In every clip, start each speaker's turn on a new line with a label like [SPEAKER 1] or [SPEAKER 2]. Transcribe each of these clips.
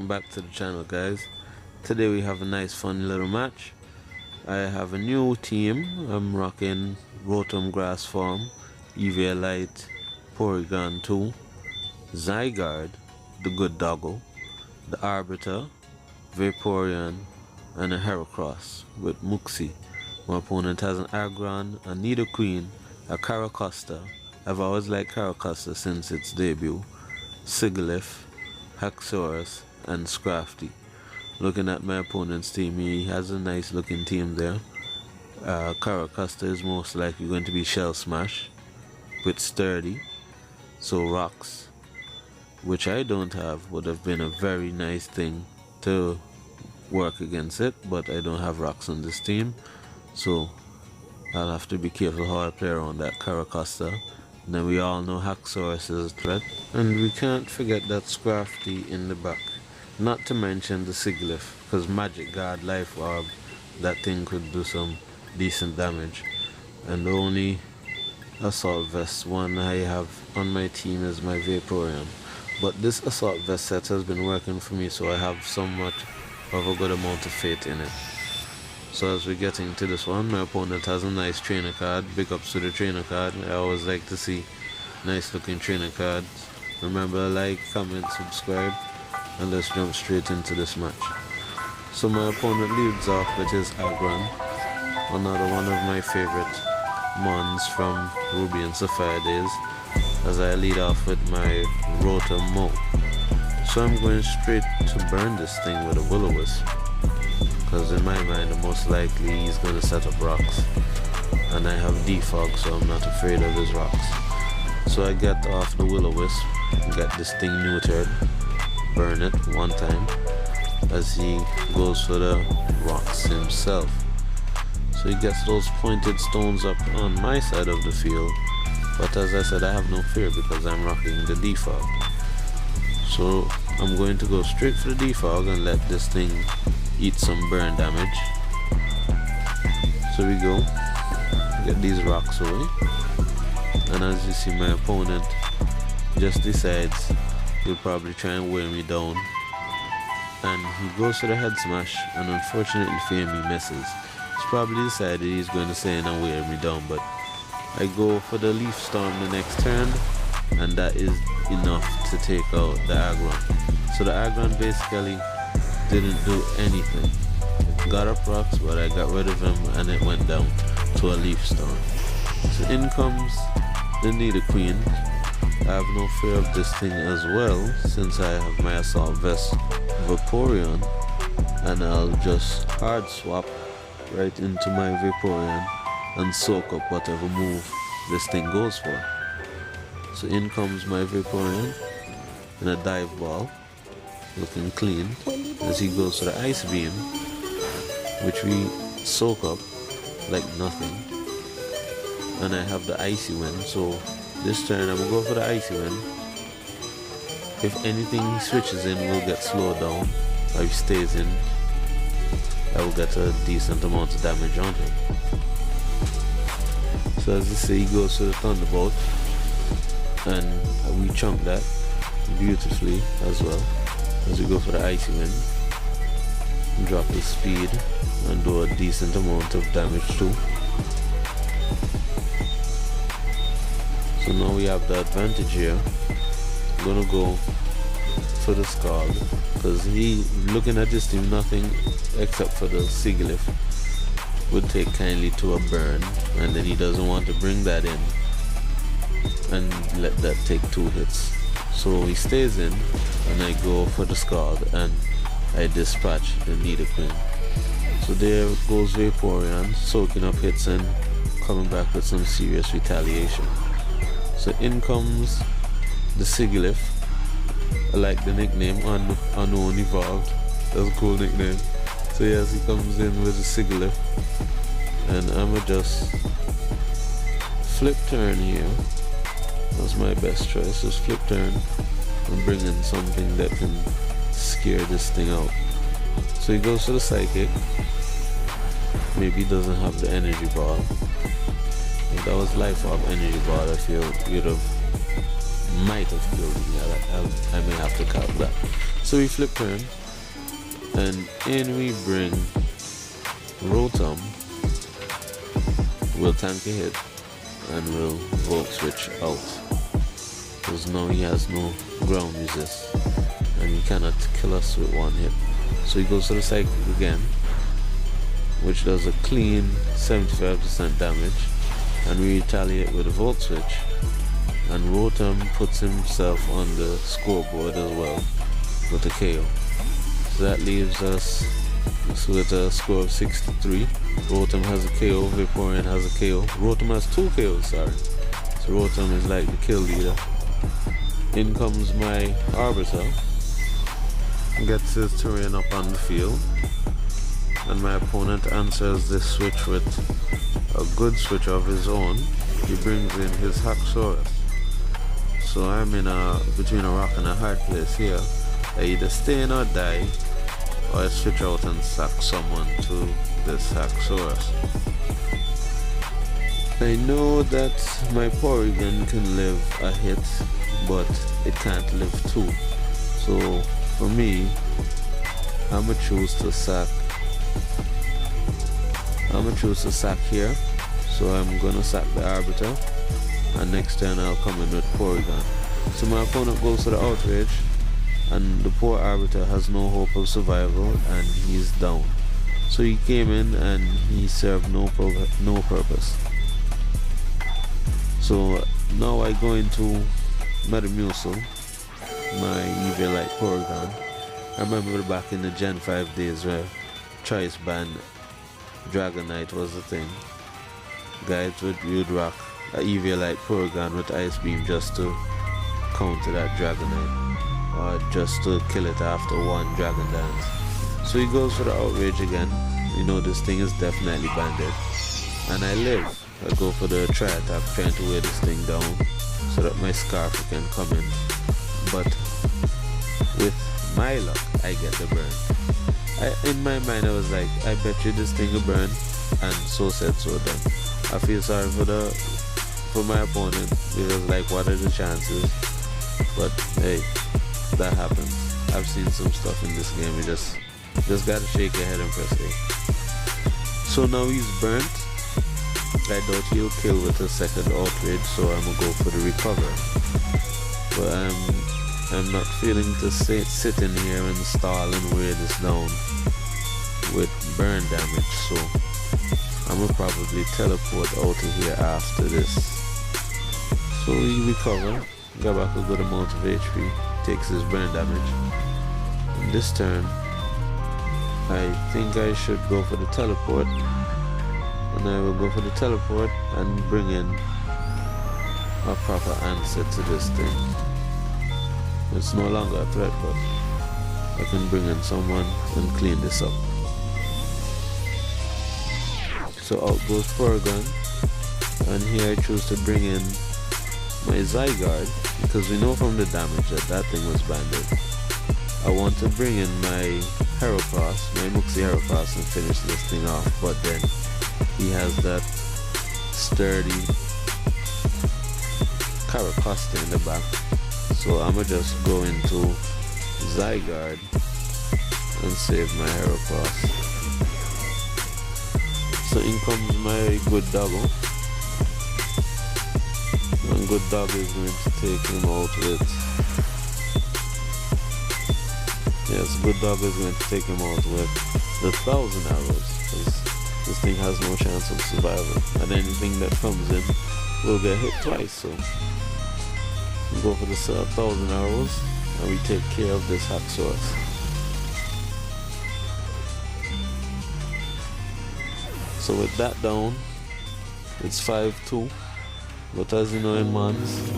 [SPEAKER 1] welcome back to the channel, guys. Today we have a nice fun little match. I have a new team. I'm rocking Rotom Grass Farm, Eviolite, Porygon 2, Zygarde, the good Doggo, the Arbiter, Vaporeon, and a Heracross with Muxie. My opponent has an Aggron, a Nidoqueen, a Caracosta. I've always liked Caracosta since its debut, Sigilyph, Haxorus, and Scrafty. Looking at my opponent's team, he has a nice looking team there. Caracosta is most likely going to be Shell Smash with Sturdy, so Rocks, which I don't have, would have been a very nice thing to work against it, but I don't have Rocks on this team, so I'll have to be careful how I play around that Caracosta. And then we all know Haxorus is a threat, and we can't forget that Scrafty in the back. Not to mention the Sigilyph, because Magic Guard Life Orb, that thing could do some decent damage. And the only Assault Vest one I have on my team is my Vaporeon. But this Assault Vest set has been working for me, so I have somewhat of a good amount of faith in it. So as we're getting to this one, my opponent has a nice trainer card. Big ups to the trainer card. I always like to see nice looking trainer cards. Remember, like, comment, subscribe, and let's jump straight into this match. So my opponent leads off with his Aggron, another one of my favorite mons from Ruby and Sapphire days, as I lead off with my Rotom Mo. So I'm going straight to burn this thing with a Will-O-Wisp, because in my mind, most likely he's going to set up rocks, and I have defog, so I'm not afraid of his rocks. So I get off the Will-O-Wisp, get this thing neutered, burn it one time, as he goes for the rocks himself. So he gets those pointed stones up on my side of the field, but as I said, I have no fear because I'm rocking the defog. So I'm going to go straight for the defog and let this thing eat some burn damage. So we go, get these rocks away, and as you see, my opponent just decides he'll probably try and wear me down, and he goes for the head smash, and unfortunately for him, he misses. He's probably decided he's going to stay in and wear me down, but I go for the Leaf Storm the next turn, and that is enough to take out the Aggron. So the Aggron basically didn't do anything. It got up rocks, but I got rid of him and it went down to a Leaf Storm. So in comes the Nidoqueen. I have no fear of this thing as well, since I have my Assault Vest Vaporeon, and I'll just hard swap right into my Vaporeon and soak up whatever move this thing goes for. So in comes my Vaporeon in a dive ball, looking clean, as he goes to the Ice Beam, which we soak up like nothing, and I have the Icy Wind. So this turn I'm gonna go for the Icy Wind. If anything he switches in will get slowed down, or if he stays in, I will get a decent amount of damage on him. So as you see, he goes to the Thunderbolt, and we chunk that beautifully as well, as we go for the Icy Wind, drop his speed and do a decent amount of damage too. So now we have the advantage here. I'm gonna go for the Scald, because he, looking at this team, nothing except for the Sigilyph would take kindly to a burn, and then he doesn't want to bring that in and let that take 2 hits. So he stays in, and I go for the Scald, and I dispatch the Nidoqueen. So there goes Vaporeon, soaking up hits and coming back with some serious retaliation. So in comes the Sigilyph. I like the nickname, Unknown Evolved. That's a cool nickname. So yes, he comes in with the Sigilyph, and I'ma just flip turn here. That's my best choice, just flip turn and bring in something that can scare this thing out. So he goes to the Psychic. Maybe he doesn't have the Energy Ball. If that was Life Orb Energy Ball, I feel you'd have might have killed me. I may have to count that. So we flip turn, and in we bring Rotom. We'll tank a hit, and we'll Volt Switch out. Because now he has no ground resist, and he cannot kill us with one hit. So he goes to the Psychic again, which does a clean 75% damage, and we retaliate with a Volt Switch, and Rotom puts himself on the scoreboard as well with a KO. So that leaves us with a score of 63. Rotom has a KO, Vaporeon has a KO. Rotom has 2 KOs, sorry. So Rotom is like the kill leader. In comes my Arbiter, gets his terrain up on the field, and my opponent answers this switch with a good switch of his own. He brings in his Haxorus. So I'm in between a rock and a hard place here. I either stay in or die, or I switch out and sack someone to this Haxorus. I know that my Porygon can live a hit, but it can't live 2. So for me, I'ma choose to sack. Here. So I'm gonna sack the Arbiter, and next turn I'll come in with Porygon. So my opponent goes to the Outrage, and the poor Arbiter has no hope of survival, and he's down. So he came in and he served no purpose. So now I go into Metamucil, my Eviolite Porygon. I remember back in the Gen 5 days where Choice Band Dragonite was the thing. Guys would rock a Eviolite Porygon with Ice Beam just to counter that Dragonite, or just to kill it after one Dragon Dance. So he goes for the Outrage again. You know this thing is definitely banded, and I live. I go for the Tri-Attack, trying to wear this thing down so that my Scarf can come in. But with my luck, I get the burn. In my mind I was like, I bet you this thing will burn, and so said, so done. I feel sorry for my opponent, because like, what are the chances? But hey, that happens. I've seen some stuff in this game. You just gotta shake your head and press A. So now he's burnt. I doubt he'll kill with a second Outrage, so I'm gonna go for the Recover. But I'm not feeling to sit in here and stall and wear this down with burn damage, so I'm gonna probably teleport out of here after this. So he recover, got back a good amount of HP, takes his burn damage. And this turn, I think I should go for the teleport, and I will go for the teleport and bring in a proper answer to this thing. It's no longer a threat, but I can bring in someone and clean this up. So out goes Porygon, and here I choose to bring in my Zygarde, because we know from the damage that thing was banded. I want to bring in my Heracross, my Muxie Heracross, and finish this thing off, but then he has that sturdy Caracosta in the back. So I'ma just go into Zygarde and save my Heracross. So in comes my good Doggo. And good Doggo is going to take him out with... Yes, good Doggo is going to take him out with the 1,000 arrows, because this thing has no chance of survival. And anything that comes in will get hit twice, so... We go for the 1,000 arrows, and we take care of this Haxorus. So with that down, it's 5-2. But as you know in Mons,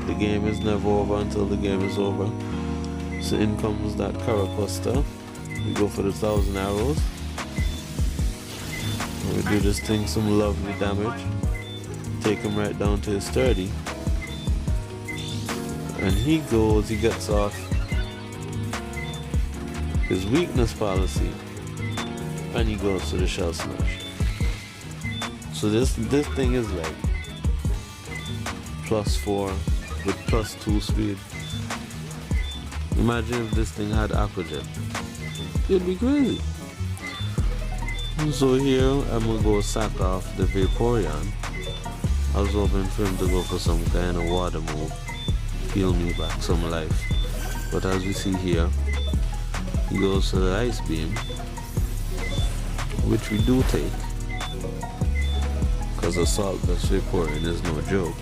[SPEAKER 1] the game is never over until the game is over. So in comes that Caracosta. We go for the 1,000 arrows. And we do this thing some lovely damage. Take him right down to his 30. And he gets off his weakness policy, and he goes to the Shell Smash. So this thing is like +4 with +2 speed. Imagine if this thing had Aqua Jet. It'd be crazy. So here I'm gonna go sack off the Vaporeon. I was hoping for him to go for some kind of water move, heal me back some life. But as we see here, he goes to the Ice Beam, which we do take, because Assault Vest Vaporeon is no joke.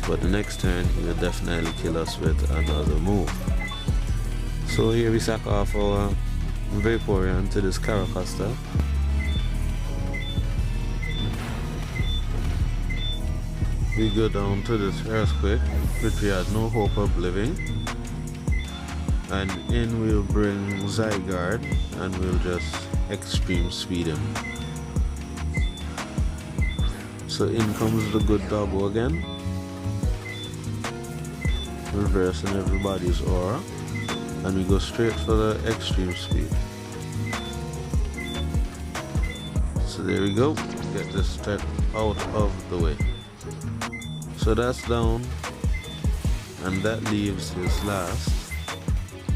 [SPEAKER 1] But the next turn he will definitely kill us with another move. So here we sack off our Vaporeon to this Caracosta. We go down to this Earthquake, which we had no hope of living. And in we'll bring Zygarde and we'll just extreme speed him. So in comes the good Doggo again, reversing everybody's aura, and we go straight for the extreme speed. So there we go, get this threat out of the way. So that's down, and that leaves his last,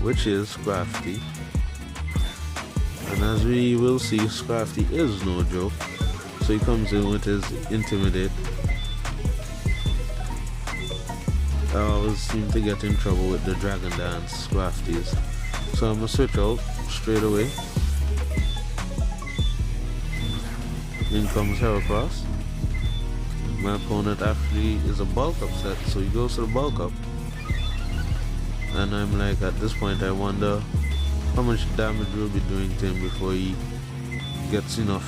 [SPEAKER 1] which is Scrafty. And as we will see, Scrafty is no joke. So he comes in with his Intimidate. I always seem to get in trouble with the Dragon Dance Scrafties. So I'm gonna switch out straight away. In comes Heracross. My opponent actually is a bulk up set, so he goes to the bulk up. And I'm like, at this point I wonder how much damage we'll be doing to him before he gets enough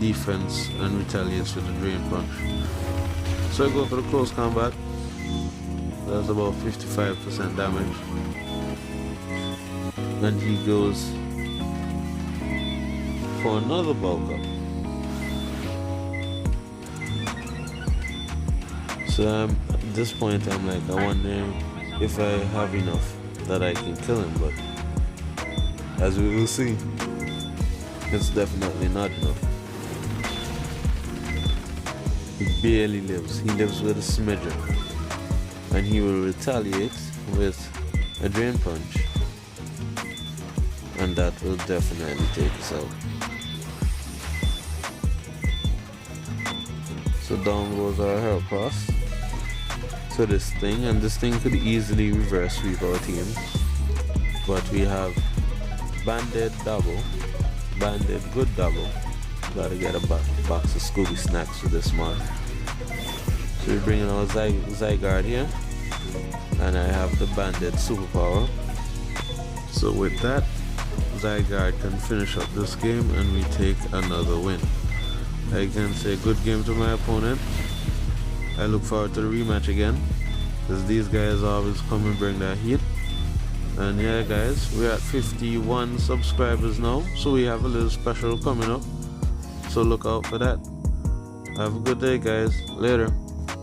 [SPEAKER 1] defense and retaliates with the Drain Punch. So I go for the close combat. That's about 55% damage. And he goes for another bulk up. So at this point I'm like, I wonder if I have enough that I can kill him, but as we will see, it's definitely not enough. He barely lives. He lives with a smidgen, and he will retaliate with a Drain Punch, and that will definitely take us out. So down goes our Heracross to this thing, and this thing could easily reverse sweep our team, but we have Banded Doggo, Banded good Doggo. Gotta get a box of Scooby snacks with this mod. So we're bringing our Zygarde here, and I have the Banded superpower. So with that, Zygarde can finish up this game and we take another win. I can say good game to my opponent. I look forward to the rematch again, because these guys always come and bring that heat. And yeah guys, we're at 51 subscribers now, so we have a little special coming up, so look out for that. Have a good day guys, later.